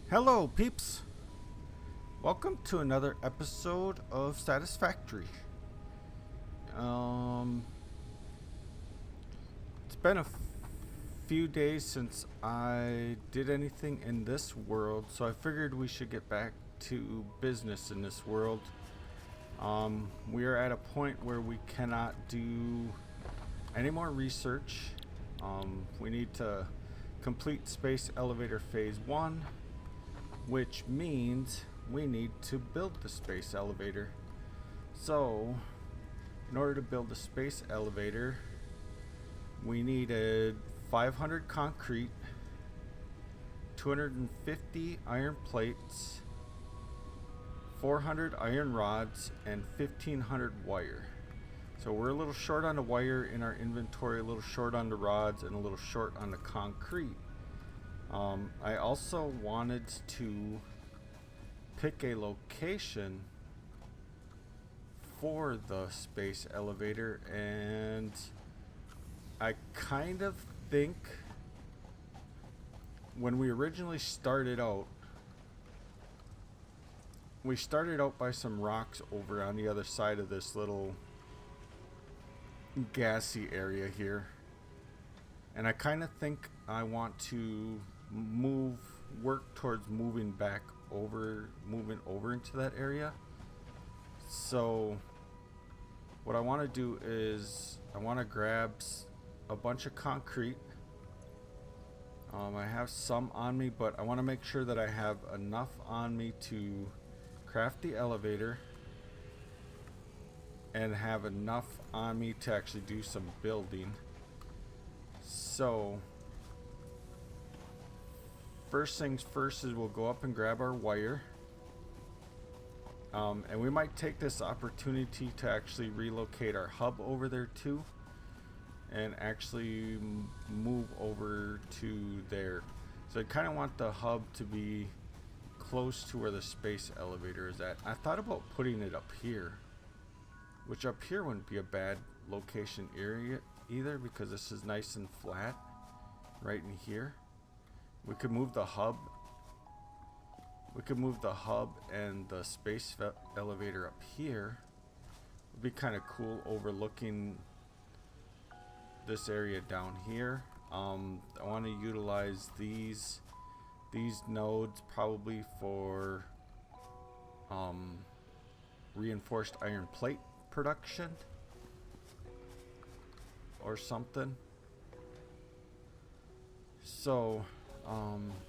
Hello, peeps! Welcome to another episode of Satisfactory. It's been a few days since I did anything in this world, so I figured we should get back to business in this world. We are at a point where we cannot do any more research. We need to complete Space Elevator Phase 1. Which means we need to build the space elevator. So, in order to build the space elevator, we needed 500 concrete, 250 iron plates, 400 iron rods, and 1500 wire. So we're a little short on the wire in our inventory, a little short on the rods, and a little short on the concrete. I also wanted to pick a location for the space elevator, and I kind of think when we originally started out, we started out by some rocks over on the other side of this little gassy area here, and I kind of think I want to work towards moving over into that area. So what I want to do is I want to grab a bunch of concrete. I have some on me, but I want to make sure that I have enough on me to craft the elevator and have enough on me to actually do some building. So first things first is we'll go up and grab our wire. And we might take this opportunity to actually relocate our hub over there too. And actually move over to there. So I kind of want the hub to be close to where the space elevator is at. I thought about putting it up here. Which up here wouldn't be a bad location area either, because this is nice and flat right in here. We could move the hub. We could move the hub and the space elevator up here. It'd be kind of cool overlooking this area down here. I want to utilize these nodes probably for reinforced iron plate production or something. So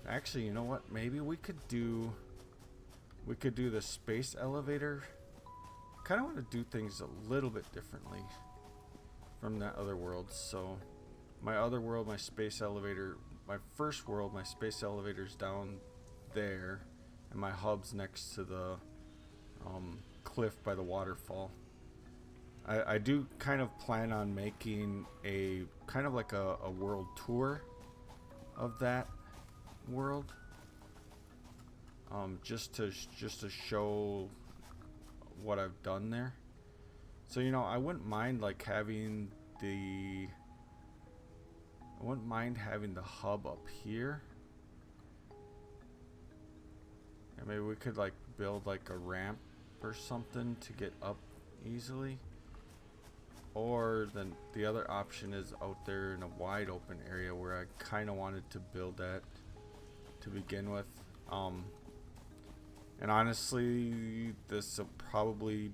actually, you know what? Maybe we could do the space elevator. Kind of want to do things a little bit differently from that other world. So my other world, my space elevator, my first world, my space elevator's down there, and my hub's next to the cliff by the waterfall. I do kind of plan on making a kind of like a world tour of that world, just to show what I've done there. So you know, I wouldn't mind having the hub up here, and maybe we could build a ramp or something to get up easily. Or then the other option is out there in a wide open area where I kind of wanted to build that to begin with. And honestly, this will probably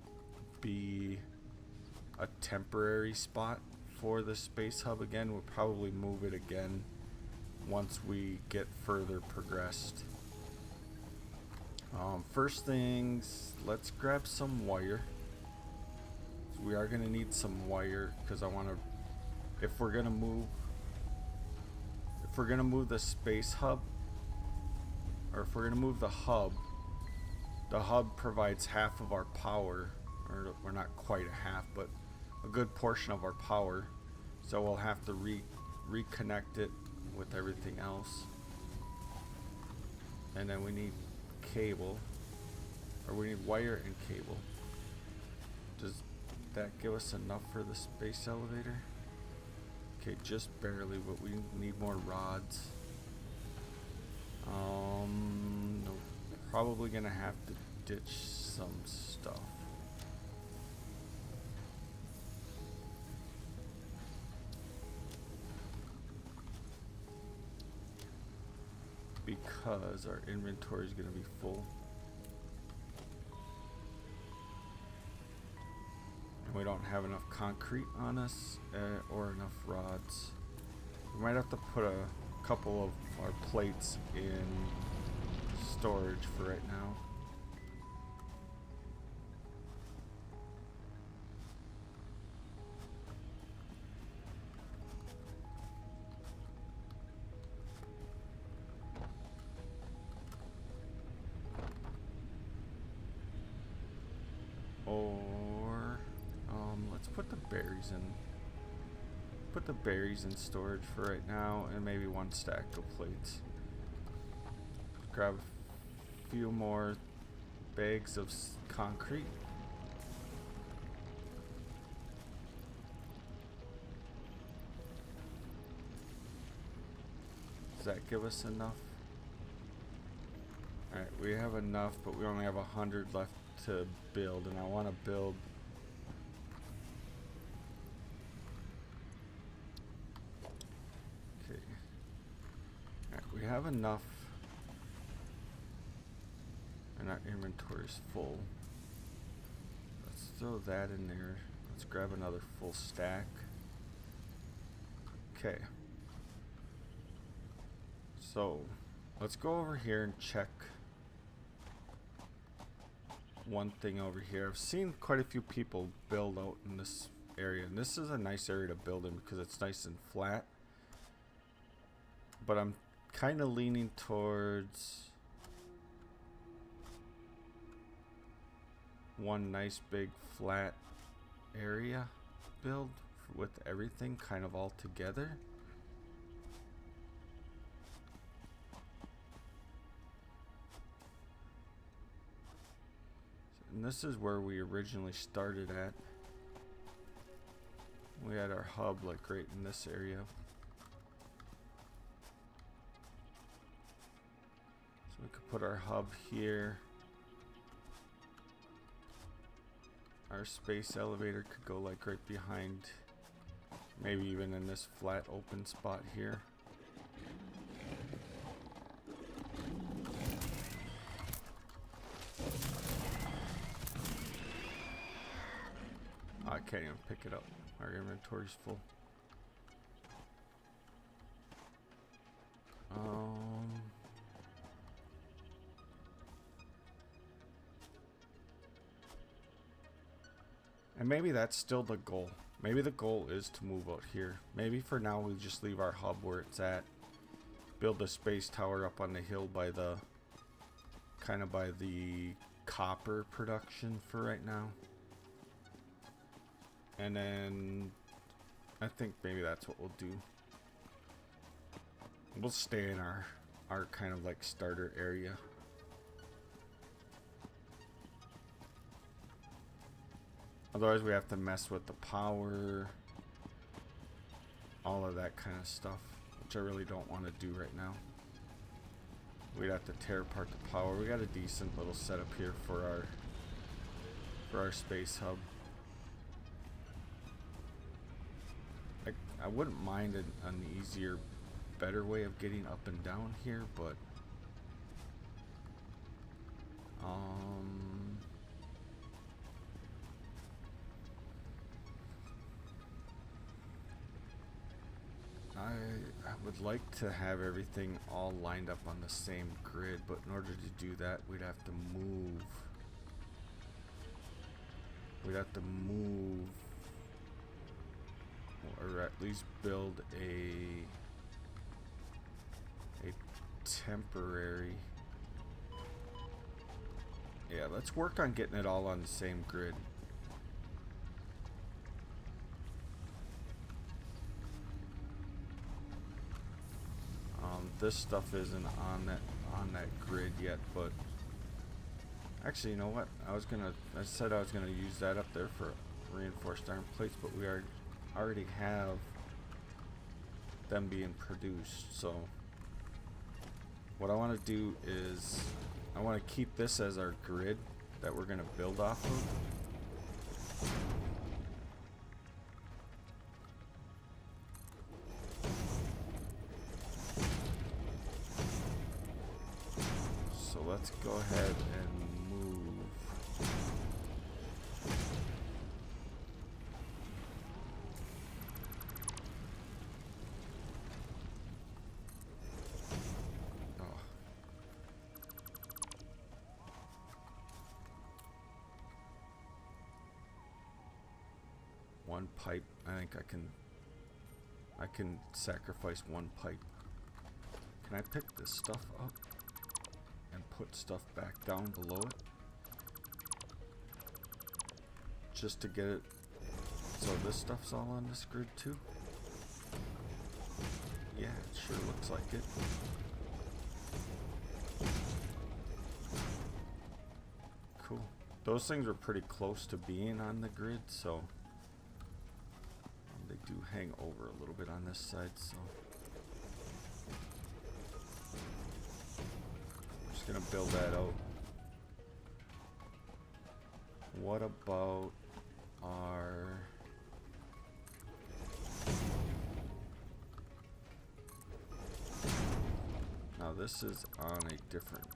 be a temporary spot for the space hub again. We'll probably move it again once we get further progressed. First things, let's grab some wire. We are going to need some wire because I want to, if we're going to move the space hub, or if we're going to move the hub provides half of our power, or we're not quite a half, but a good portion of our power. So we'll have to reconnect it with everything else. And then we need cable, or we need wire and cable. Does that give us enough for the space elevator? Okay, just barely, but we need more rods. probably gonna have to ditch some stuff. Because our inventory is gonna be full. And we don't have enough concrete on us or enough rods. We might have to put a couple of our plates in storage for right now. Or let's put the berries in. Put the berries in storage for right now, and maybe one stack of plates. Grab a few more bags of concrete. Does that give us enough? Alright, we have enough, but we only have 100 left to build, and I want to build we have enough, and our inventory is full. Let's throw that in there. Let's grab another full stack. Okay. So, let's go over here and check one thing over here. I've seen quite a few people build out in this area, and this is a nice area to build in because it's nice and flat. But I'm kind of leaning towards one nice big flat area build with everything kind of all together. And this is where we originally started at. We had our hub like right in this area. We could put our hub here. Our space elevator could go like right behind, maybe even in this flat open spot here. Oh, I can't even pick it up. Our inventory's full. And maybe that's still the goal. Maybe the goal is to move out here. Maybe for now we just leave our hub where it's at. Build a space tower up on the hill by the kind of by the copper production for right now. And then I think maybe that's what we'll do. We'll stay in our kind of like starter area. Otherwise we have to mess with the power, all of that kind of stuff, which I really don't want to do right now. We'd have to tear apart the power. We got a decent little setup here for our space hub. I wouldn't mind an easier, better way of getting up and down here, but I would like to have everything all lined up on the same grid, but in order to do that, we'd have to move. We'd have to move, or at least build a temporary. Yeah, let's work on getting it all on the same grid. This stuff isn't on that grid yet, but actually, you know what? I said I was gonna use that up there for reinforced iron plates, but we already have them being produced. So what I want to do is I want to keep this as our grid that we're going to build off of. So let's go ahead and move. One pipe. I think I can sacrifice one pipe. Can I pick this stuff up and put stuff back down below it? Just to get it so this stuff's all on this grid too? Yeah, it sure looks like it. Cool. Those things are pretty close to being on the grid, so they do hang over a little bit on this side, so I'm just gonna build that out. What about our now this is on a different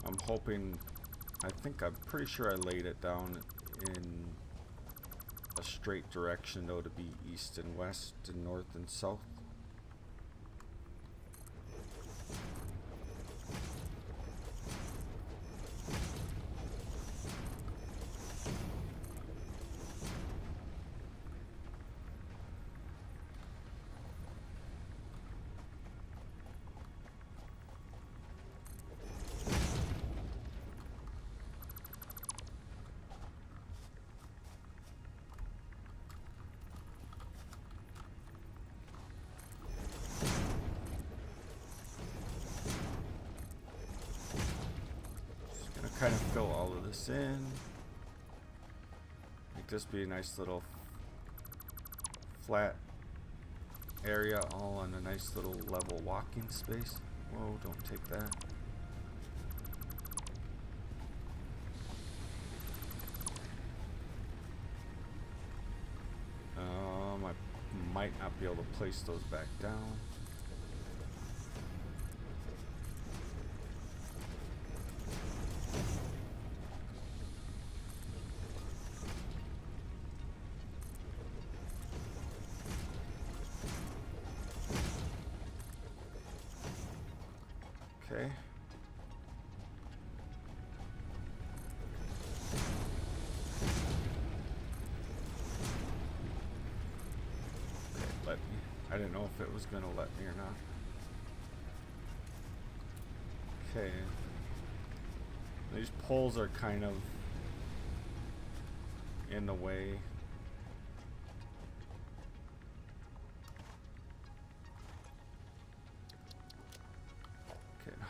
I'm hoping, I'm pretty sure I laid it down in a straight direction though, to be east and west and north and south. Kind of fill all of this in. Make this be a nice little flat area, all on a nice little level walking space. Whoa, don't take that. I might not be able to place those back down. Okay. Let me. I didn't know if it was gonna let me or not. Okay. These poles are kind of in the way.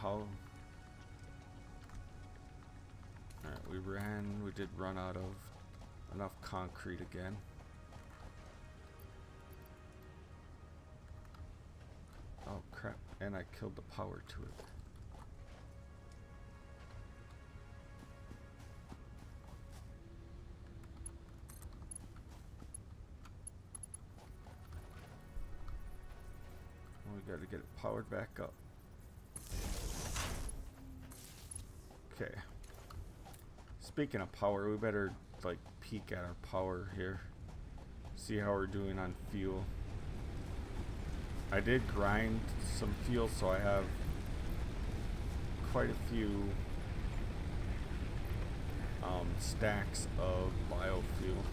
How? Alright, we did run out of enough concrete again. Oh crap, and I killed the power to it. We gotta get it powered back up. Okay. Speaking of power, we better like peek at our power here. See how we're doing on fuel. I did grind some fuel, so I have quite a few stacks of biofuel.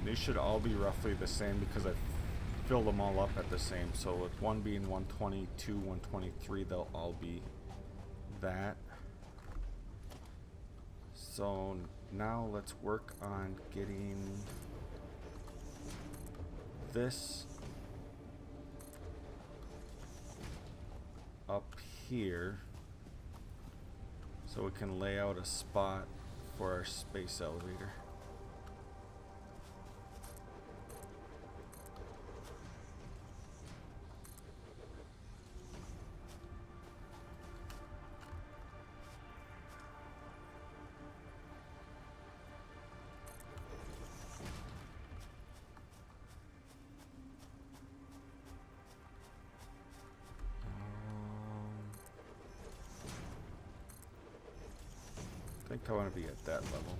These should all be roughly the same because I've filled them all up at the same. So with one being 122, 123, they'll all be that. So now let's work on getting this up here. so we can lay out a spot for our space elevator. I think I want to be at that level.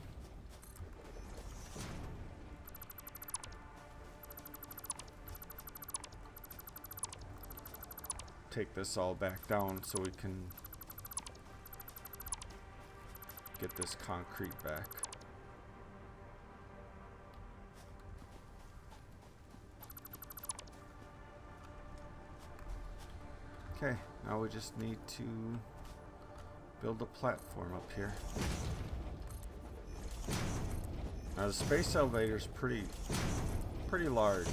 Take this all back down so we can get this concrete back. Okay, now we just need to build a platform up here. Now the space elevator is pretty large.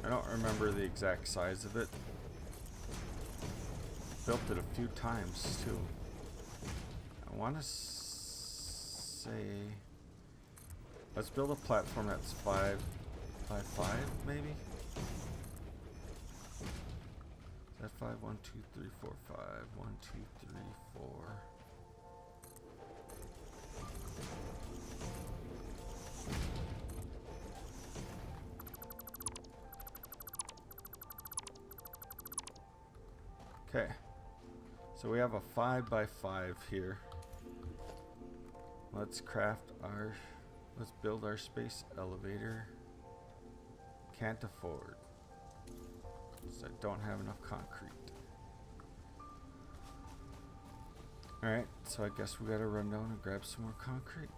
I don't remember the exact size of it. Built it a few times too. I want to say, let's build a platform that's 5 by 5 maybe. Is that 5? 1, 2, 3, 4, 5. 1, 2, 3, 4. Okay, so we have a 5 by 5 here. Let's build our space elevator. Can't afford, because I don't have enough concrete. Alright, so I guess we gotta run down and grab some more concrete.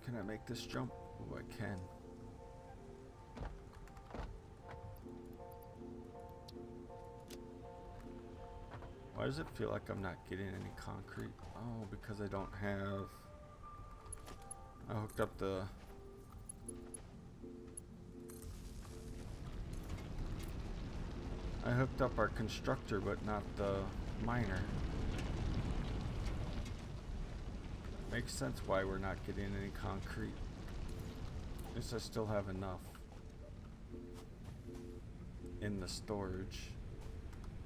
Can I make this jump? Oh, I can. Why does it feel like I'm not getting any concrete? Oh, because I don't have... I hooked up the... I hooked up our constructor, but not the miner. Makes sense why we're not getting any concrete. At least I still have enough in the storage.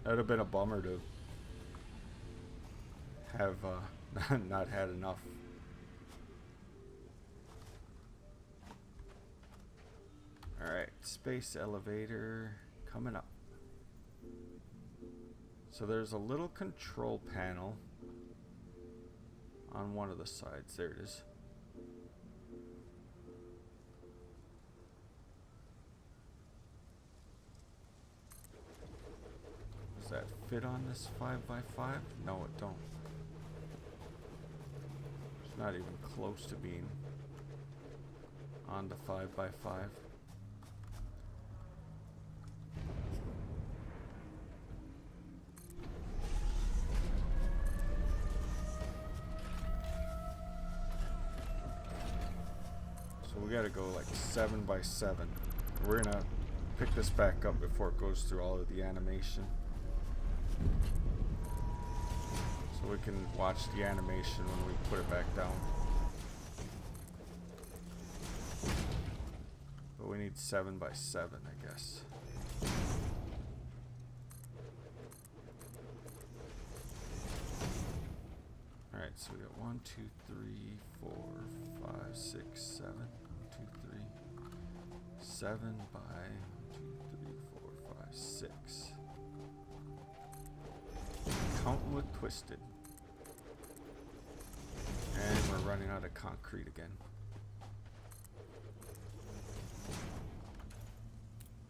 That would have been a bummer to have not had enough. Alright, space elevator coming up. So there's a little control panel on one of the sides. There it is. Does that fit on this 5 by 5? No, it don't. It's not even close to being on the 5 by 5. We gotta go like 7 by 7. We're gonna pick this back up before it goes through all of the animation. So we can watch the animation when we put it back down. But we need 7 by 7, I guess. Alright, so we got 1, 2, 3, 4, 5, 6, 7. 2, 3, 7 by 2, 3, 4, 5, 6. Counting with Twisted. And we're running out of concrete again.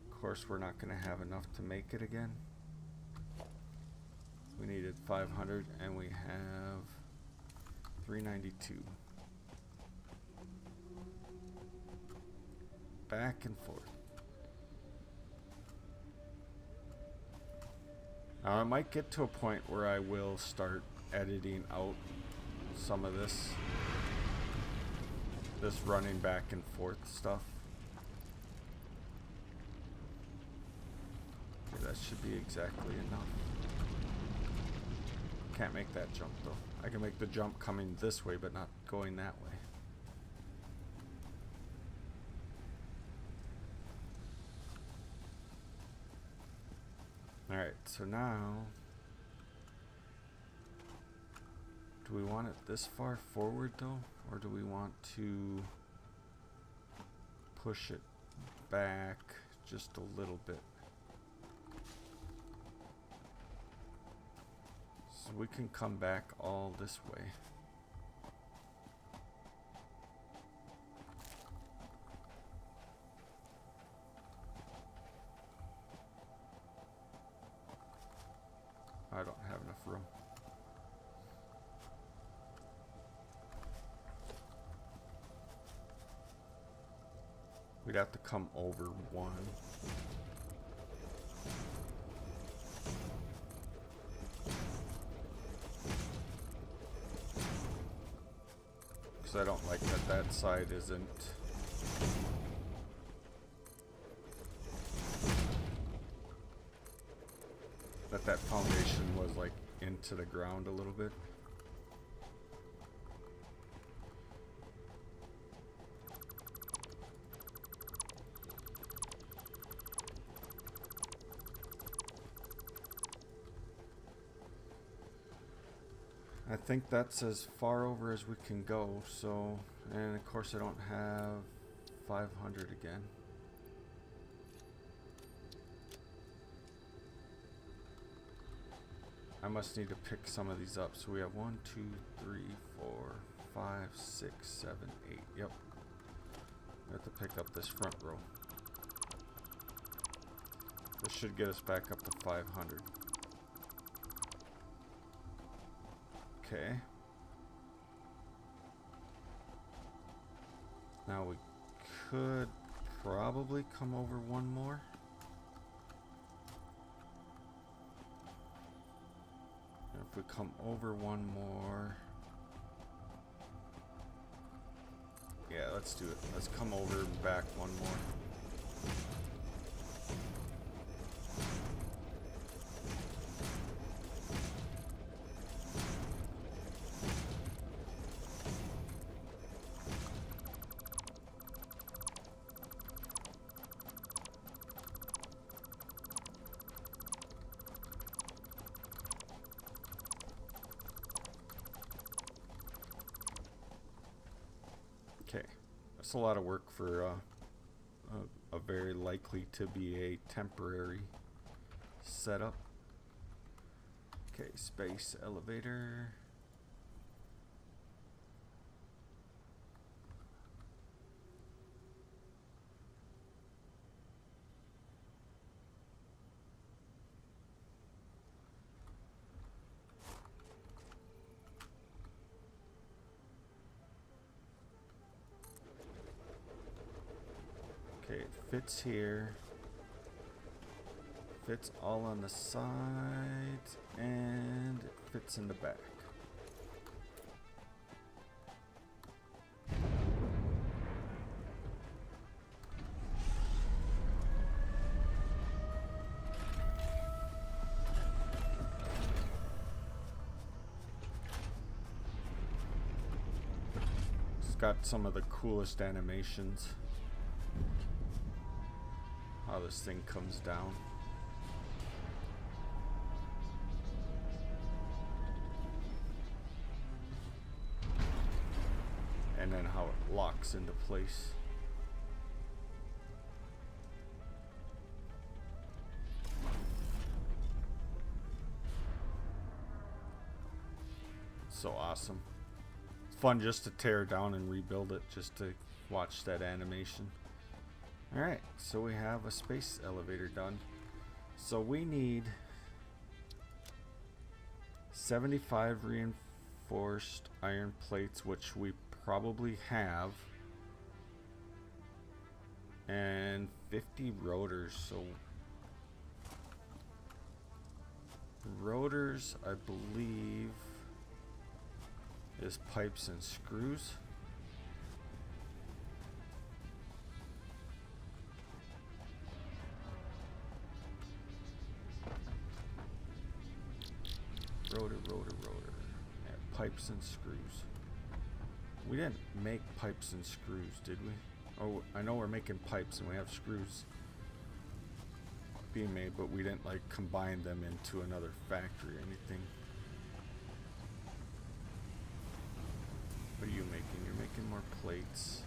Of course, we're not going to have enough to make it again. We needed 500 and we have 392. Back and forth. Now I might get to a point where I will start editing out some of this running back and forth stuff. that should be exactly enough. Can't make that jump though. I can make the jump coming this way, but not going that way. Alright, so now, do we want it this far forward though? Or do we want to push it back just a little bit? So we can come back all this way. I don't have enough room. We'd have to come over one. Because I don't like that that side isn't. That foundation was like into the ground a little bit. I think that's as far over as we can go, so, and of course I don't have 500 again. I must need to pick some of these up. So we have 1, 2, 3, 4, 5, 6, 7, 8. Yep. We have to pick up this front row. This should get us back up to 500. Okay. Now we could probably come over one more. If we come over one more, yeah, let's do it. Let's come over and back one more. Okay, that's a lot of work for a very likely to be a temporary setup. Okay, space elevator. Okay, it fits here. Fits all on the sides, and it fits in the back. It's got some of the coolest animations. How this thing comes down. And then how it locks into place. So awesome. It's fun just to tear down and rebuild it, just to watch that animation. Alright, so we have a space elevator done. So we need 75 reinforced iron plates, which we probably have, and 50 rotors. So rotors, I believe, is pipes and screws. pipes and screws. We didn't make pipes and screws, did we? Oh, I know we're making pipes and we have screws being made, but we didn't like combine them into another factory or anything. What are you making? You're making more plates.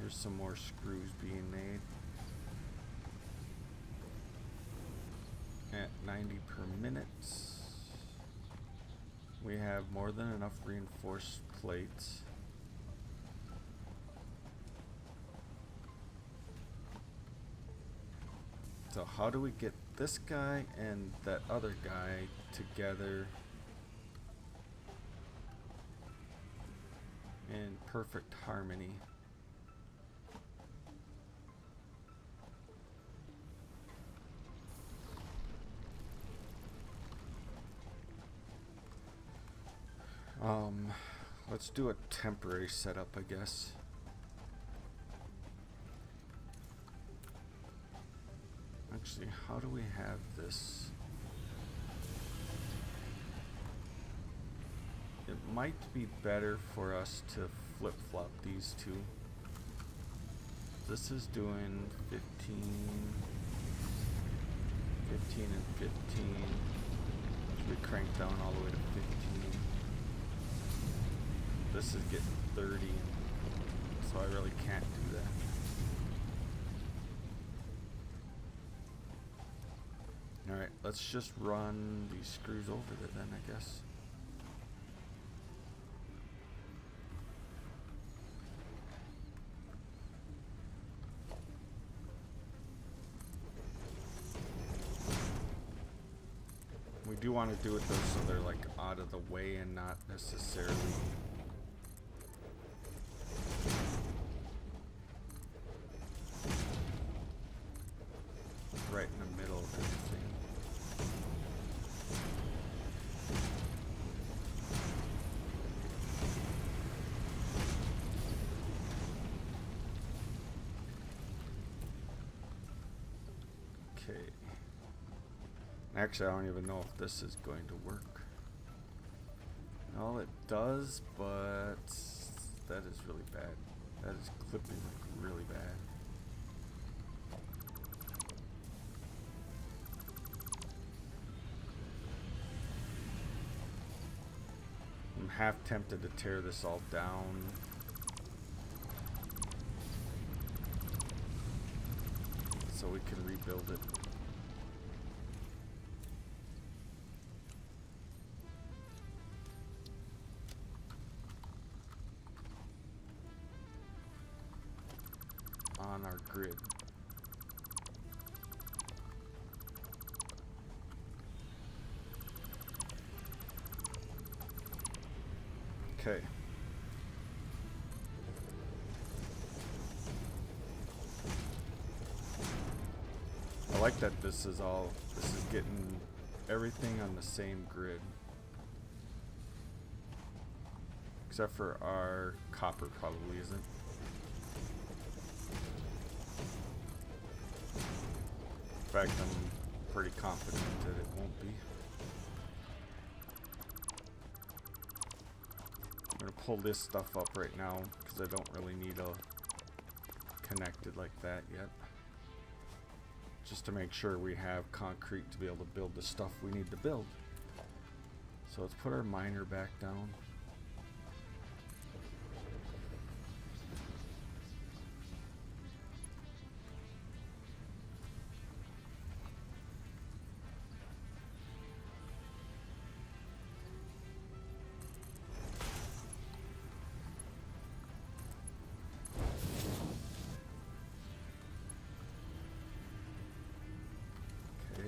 Here's some more screws being made. At 90 per minute. We have more than enough reinforced plates. So how do we get this guy and that other guy together in perfect harmony? Let's do a temporary setup, I guess. Actually, how do we have this? It might be better for us to flip-flop these two. This is doing 15, 15 and 15. Should we crank down all the way to 15? This is getting 30, so I really can't do that. Alright, let's just run these screws over there then, I guess. We do want to do it though so they're like out of the way and not necessarily right in the middle of everything. Okay. Actually, I don't even know if this is going to work. Well, it does, but that is really bad. That is clipping like really bad. I'm half tempted to tear this all down. So we can rebuild it. On our grid. Okay. I like that this is getting everything on the same grid. Except for our copper probably isn't. In fact, I'm pretty confident that it won't be. I'm gonna pull this stuff up right now because I don't really need a connected like that yet. Just to make sure we have concrete to be able to build the stuff we need to build. So let's put our miner back down.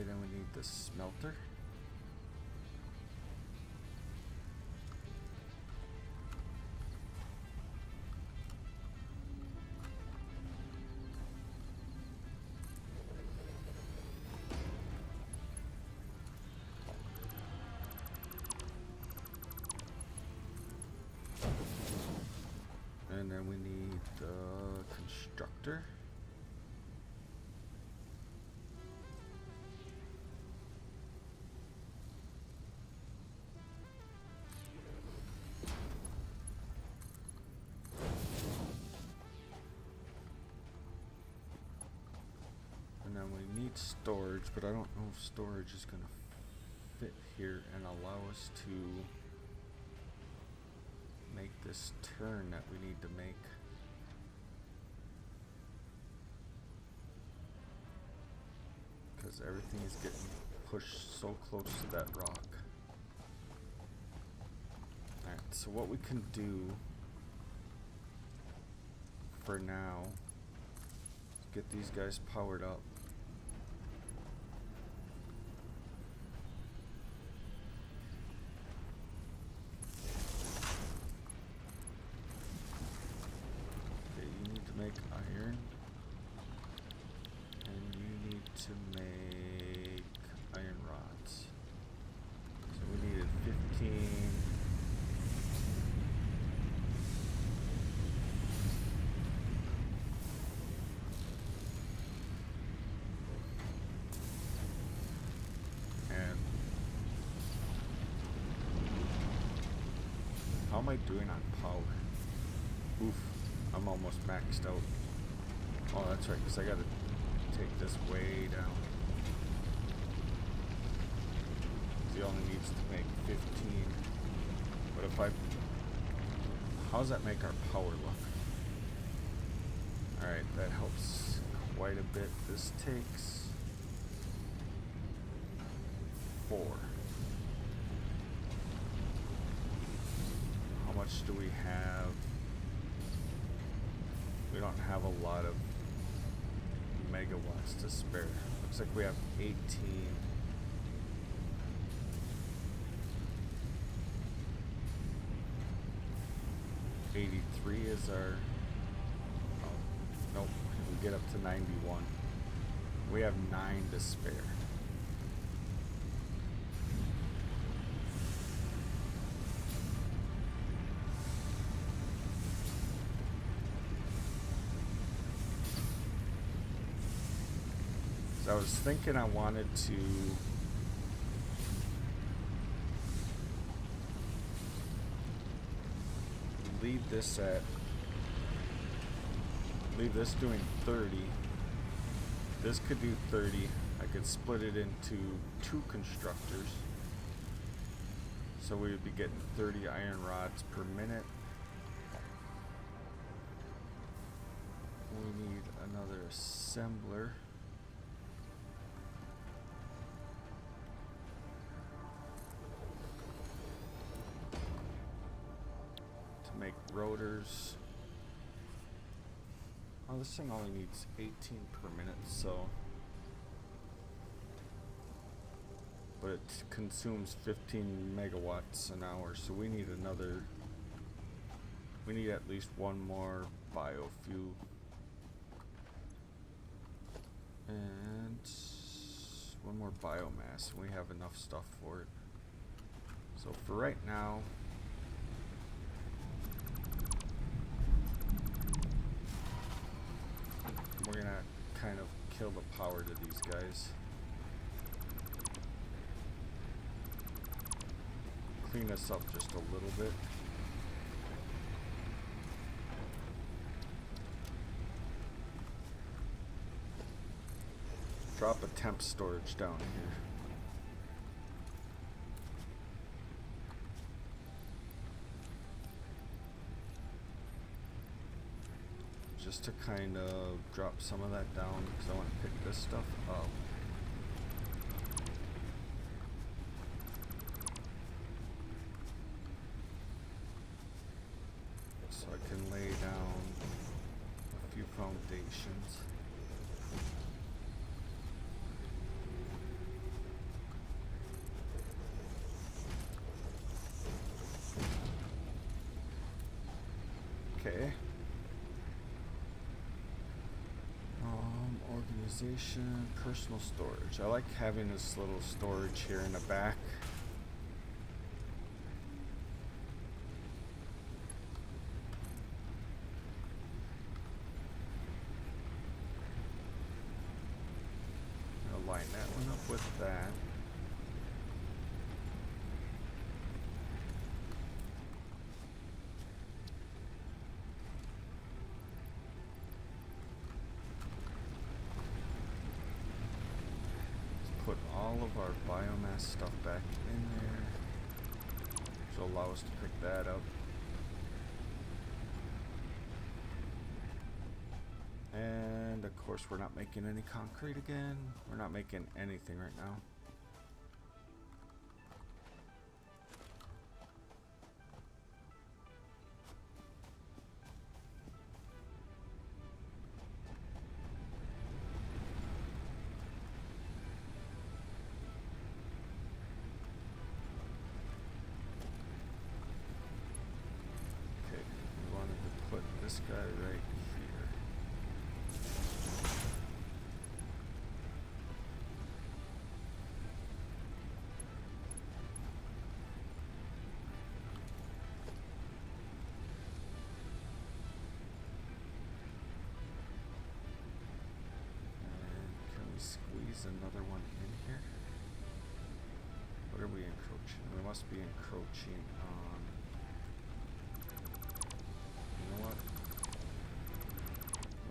Then we need the smelter. And then we need the constructor. then we need storage, but I don't know if storage is going to fit here and allow us to make this turn that we need to make. Because everything is getting pushed so close to that rock. Alright, so what we can do for now is get these guys powered up. Okay, you need to make iron. And you need to make iron rods. So we needed 15. And how am I doing on power? Oof, I'm almost maxed out. Oh, that's right, because I gotta take this way down. He only needs to make 15. But if I... how does that make our power look? Alright, that helps quite a bit. This takes 4. How much do we have? We don't have a lot of megawatts to spare. Looks like we have 18. 83 is our... oh, nope, we get up to 91. We have 9 to spare. So I was thinking I wanted to leave this doing 30. This could do 30. I could split it into 2 constructors. So we would be getting 30 iron rods per minute. We need another assembler. Make rotors. Oh, this thing only needs 18 per minute, so... but it consumes 15 megawatts an hour, so we need another... we need at least one more biofuel. And... one more biomass, and we have enough stuff for it. So for right now... we're gonna kind of kill the power to these guys. Clean this up just a little bit. Drop a temp storage down here. Just to kind of drop some of that down because I want to pick this stuff up. So I can lay down a few foundations. Okay. Organization, personal storage. I like having this little storage here in the back. I'll line that one up with that. all of our biomass stuff back in there, which will allow us to pick that up. And of course we're not making any concrete again. We're not making anything right now. Okay, we wanted to put this guy right here. Squeeze another one in here. What are we encroaching? We must be encroaching on... You know what?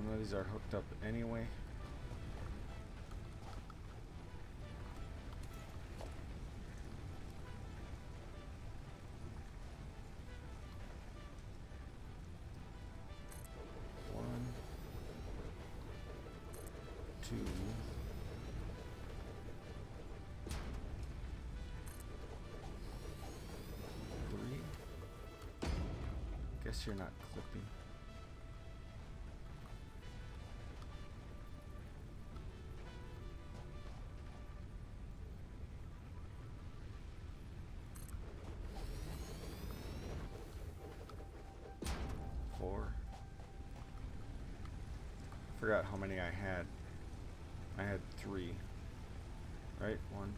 None of these are hooked up anyway. One, two. Guess you're not clipping. Four. Forgot how many I had. I had 3. Right? 1,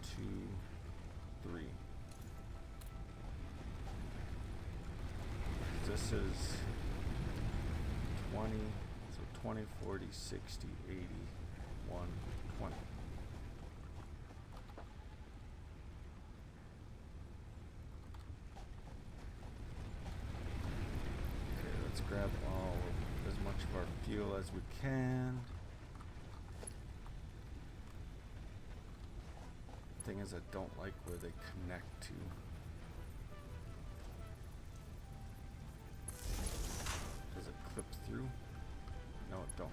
2, 3. This is 20, so 20, 40, 60, 80, 1, 20. Okay, let's grab as much of our fuel as we can. Thing is, I don't like where they connect to. Clip through? No, it don't.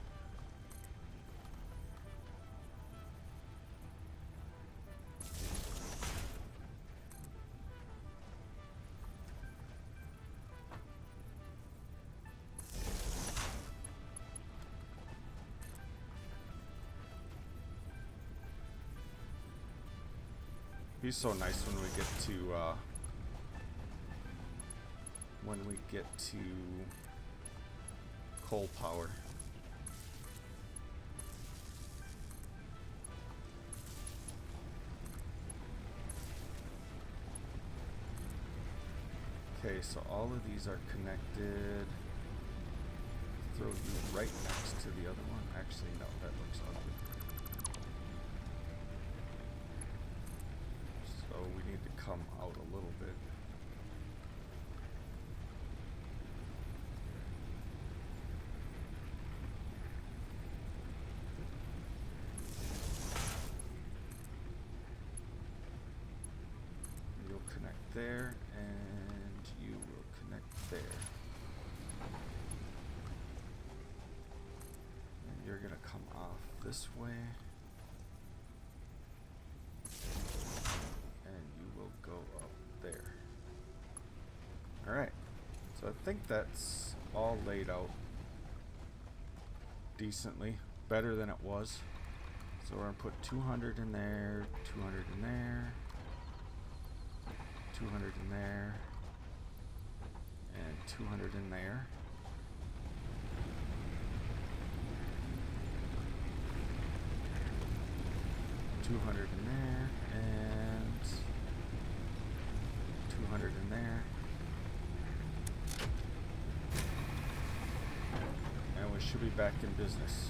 Be so nice when we get to coal power. Okay, so all of these are connected. Throw you right next to the other one. Actually, no, that looks ugly. So we need to come out a little bit. There, and you will connect there. And you're gonna come off this way. And you will go up there. Alright, so I think that's all laid out decently, better than it was. So we're gonna put 200 in there, 200 in there. 200 in there, and 200 in there. $200 in there, and 200 in there. And we should be back in business.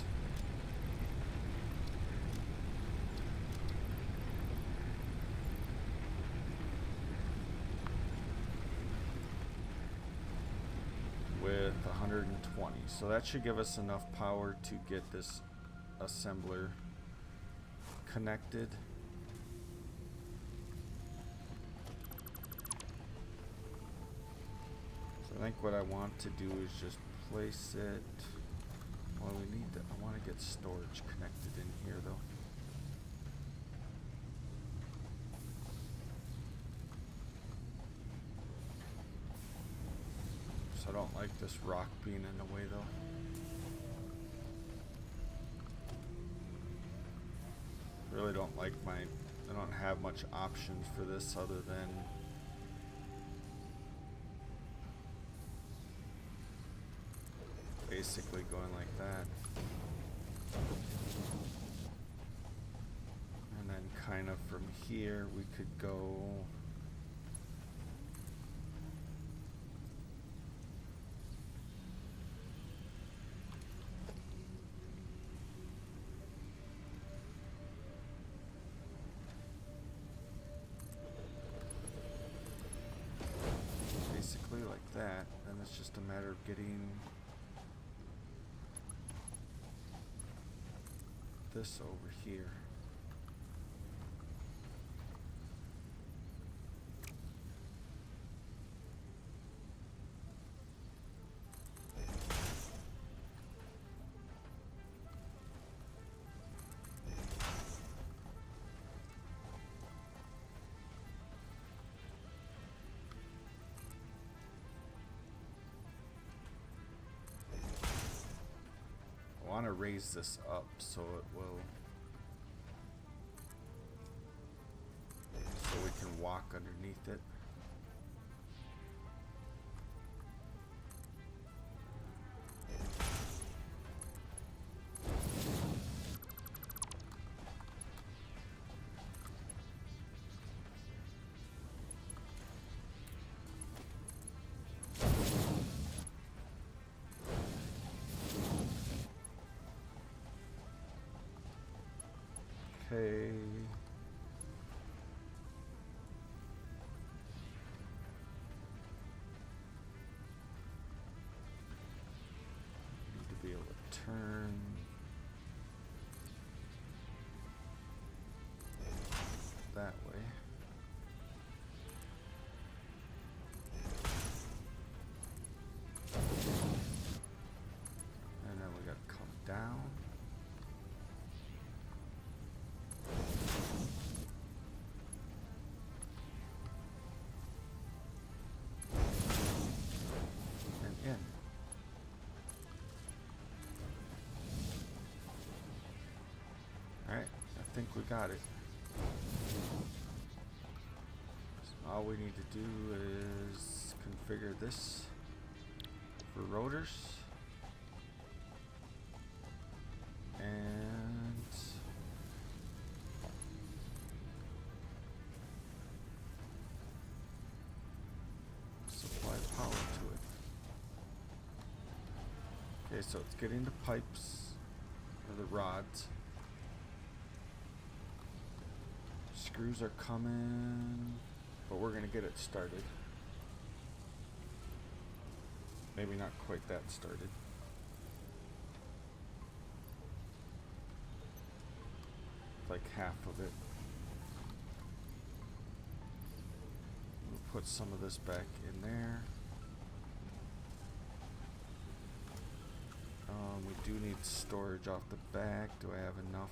With 120, so that should give us enough power to get this assembler connected. I think what I want to do is just place it. Well, we need to, I want to get storage connected in here though. So I don't like this rock being in the way though. Really don't like I don't have much options for this other than basically going like that. And then kind of from here we could go basically like that. Then it's just a matter of getting this over here. I want to raise this up so it will, so we can walk underneath it. Okay. Need to be able to turn that way. And then we got to come down. I think we got it. So all we need to do is configure this for rotors and supply power to it. Okay, so it's getting the pipes or the rods. Screws are coming, but we're gonna get it started. Maybe not quite that started. Like half of it. We'll put some of this back in there. We do need storage off the back. Do I have enough?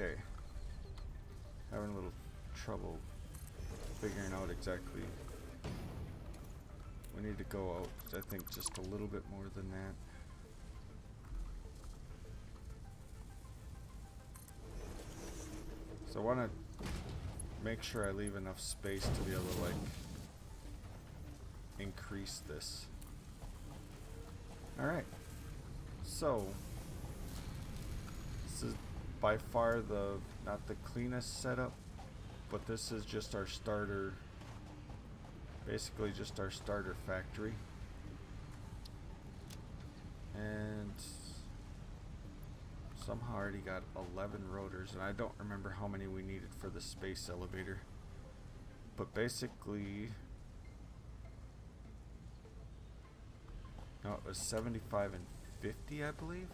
Okay, having a little trouble figuring out exactly. We need to go out, I think, just a little bit more than that. So I want to make sure I leave enough space to be able to, like, increase this. Alright, so this is by far not the cleanest setup, but this is just our starter Basically just our starter factory. And somehow I already got 11 rotors, and I don't remember how many we needed for the space elevator. But basically, no, it was 75 and 50, I believe.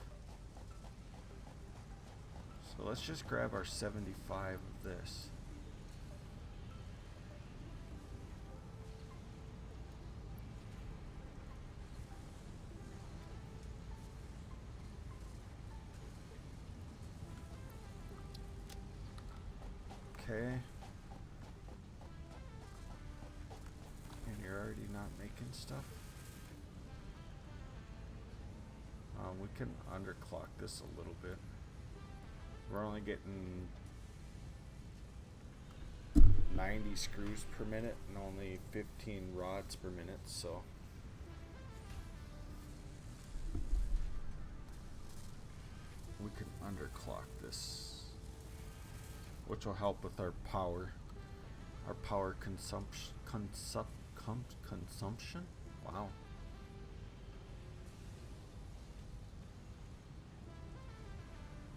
So let's just grab our 75 of this. Okay. And you're already not making stuff. We can underclock this a little bit. We're only getting 90 screws per minute and only 15 rods per minute, so we can underclock this, which will help with our power consumption. Wow.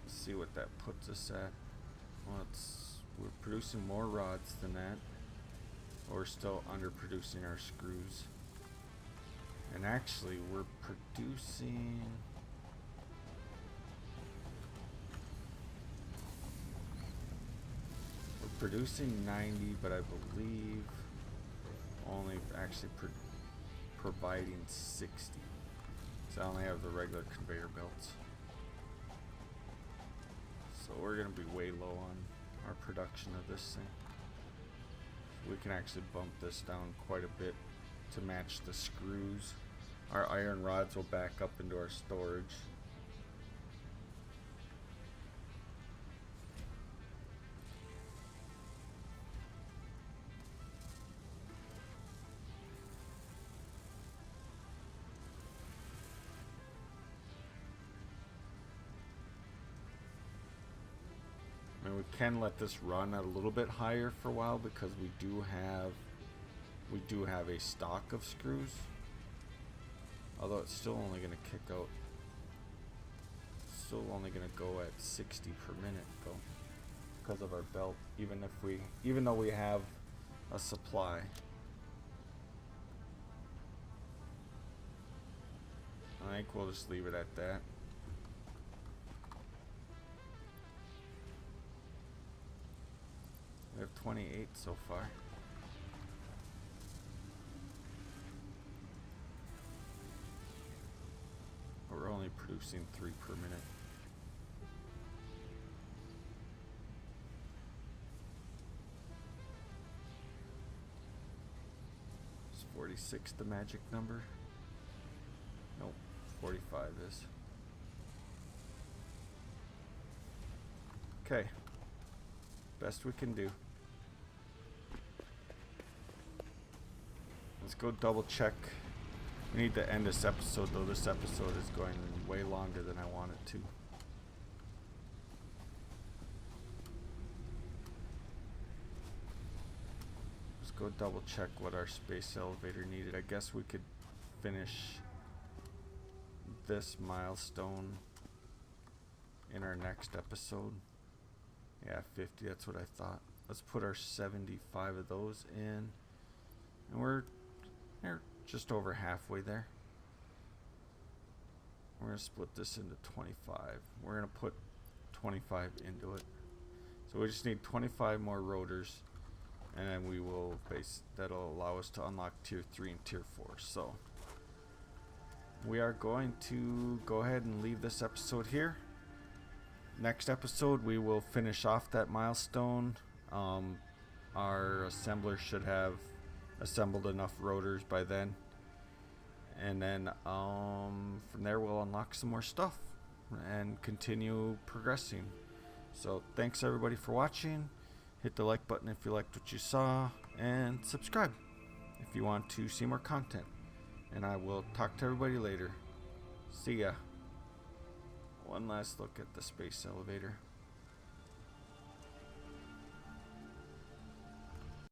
Let's see what that puts us at. Well, we're producing more rods than that. We're still underproducing our screws. And actually, we're producing... producing 90, but I believe only actually providing 60. So I only have the regular conveyor belts. So we're going to be way low on our production of this thing. We can actually bump this down quite a bit to match the screws. Our iron rods will back up into our storage. And we can let this run at a little bit higher for a while because we do have a stock of screws. Although it's still only going to kick out. Still only going to go at 60 per minute though, because of our belt. Even though we have a supply. I think we'll just leave it at that. We have 28 so far. We're only producing 3 per minute. Is 46 the magic number? Nope, 45 is. Okay, best we can do. Let's go double check. We need to end this episode though. This episode is going way longer than I want it to. Let's go double check what our space elevator needed. I guess we could finish this milestone in our next episode. Yeah, 50, that's what I thought. Let's put our 75 of those in. And we're just over halfway there. We're going to split this into 25. We're going to put 25 into it. So we just need 25 more rotors, and then we will that'll allow us to unlock tier 3 and tier 4. So we are going to go ahead and leave this episode here. Next episode we will finish off that milestone. Our assembler should have assembled enough rotors by then, and then from there we'll unlock some more stuff and continue progressing. So thanks everybody for watching. Hit the like button if you liked what you saw, and subscribe if you want to see more content, and I will talk to everybody later. See ya. One last look at the space elevator.